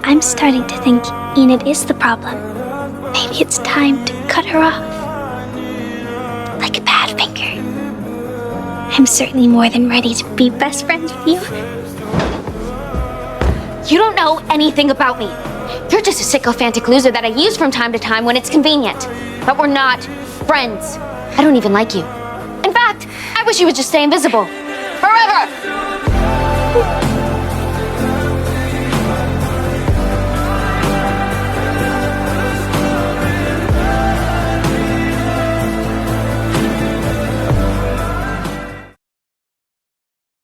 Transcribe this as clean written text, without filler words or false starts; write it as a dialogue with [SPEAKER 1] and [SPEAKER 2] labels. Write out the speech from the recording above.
[SPEAKER 1] I'm starting to think Enid is the problem. Maybe it's time to cut her off. Like a Badfinger. I'm certainly more than ready to be best friends with you.
[SPEAKER 2] You don't know anything about me. You're just a sycophantic loser that I use from time to time when it's convenient. But we're not friends. I don't even like you. In fact, I wish you would just stay invisible. Forever!